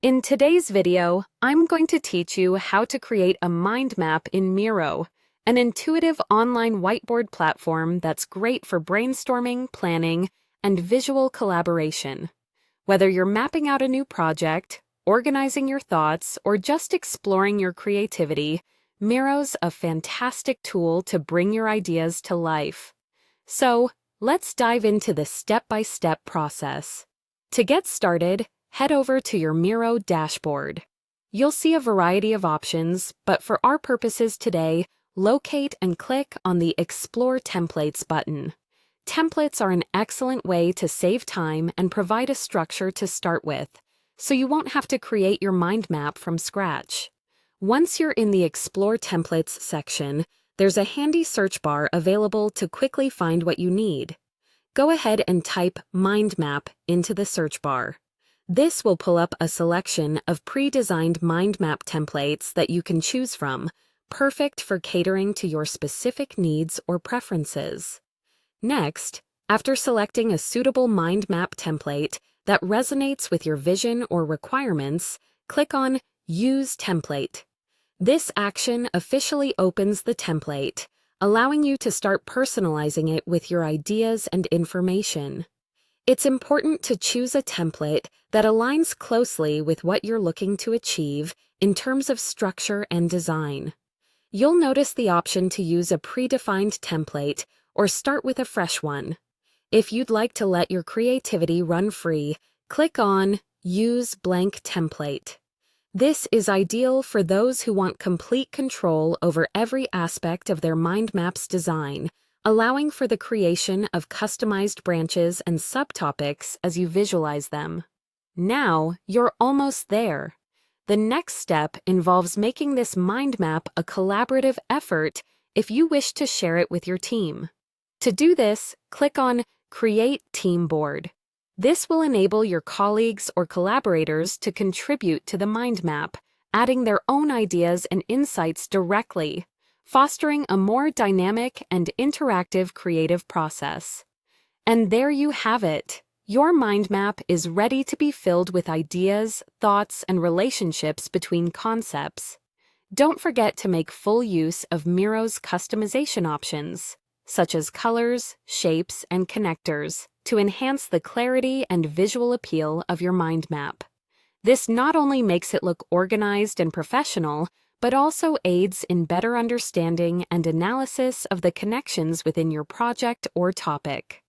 In today's video, I'm going to teach you how to create a mind map in Miro, an intuitive online whiteboard platform that's great for brainstorming, planning, and visual collaboration. Whether you're mapping out a new project, organizing your thoughts, or just exploring your creativity, Miro's a fantastic tool to bring your ideas to life. So, let's dive into the step-by-step process. To get started, head over to your Miro dashboard. You'll see a variety of options, but for our purposes today, locate and click on the Explore Templates button. Templates are an excellent way to save time and provide a structure to start with, so you won't have to create your mind map from scratch. Once you're in the Explore Templates section, there's a handy search bar available to quickly find what you need. Go ahead and type Mind Map into the search bar. This will pull up a selection of pre-designed mind map templates that you can choose from, perfect for catering to your specific needs or preferences. Next, after selecting a suitable mind map template that resonates with your vision or requirements, click on Use Template. This action officially opens the template, allowing you to start personalizing it with your ideas and information. It's important to choose a template that aligns closely with what you're looking to achieve in terms of structure and design. You'll notice the option to use a predefined template or start with a fresh one. If you'd like to let your creativity run free, click on Use Blank Template. This is ideal for those who want complete control over every aspect of their mind map's design, allowing for the creation of customized branches and subtopics as you visualize them. Now, you're almost there. The next step involves making this mind map a collaborative effort if you wish to share it with your team. To do this, click on Create Team Board. This will enable your colleagues or collaborators to contribute to the mind map, adding their own ideas and insights directly, fostering a more dynamic and interactive creative process. And there you have it. Your mind map is ready to be filled with ideas, thoughts, and relationships between concepts. Don't forget to make full use of Miro's customization options, such as colors, shapes, and connectors, to enhance the clarity and visual appeal of your mind map. This not only makes it look organized and professional, but also aids in better understanding and analysis of the connections within your project or topic.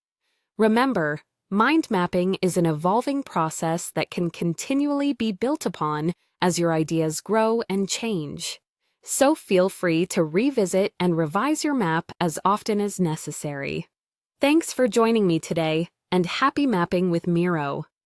Remember, mind mapping is an evolving process that can continually be built upon as your ideas grow and change. So feel free to revisit and revise your map as often as necessary. Thanks for joining me today, and happy mapping with Miro.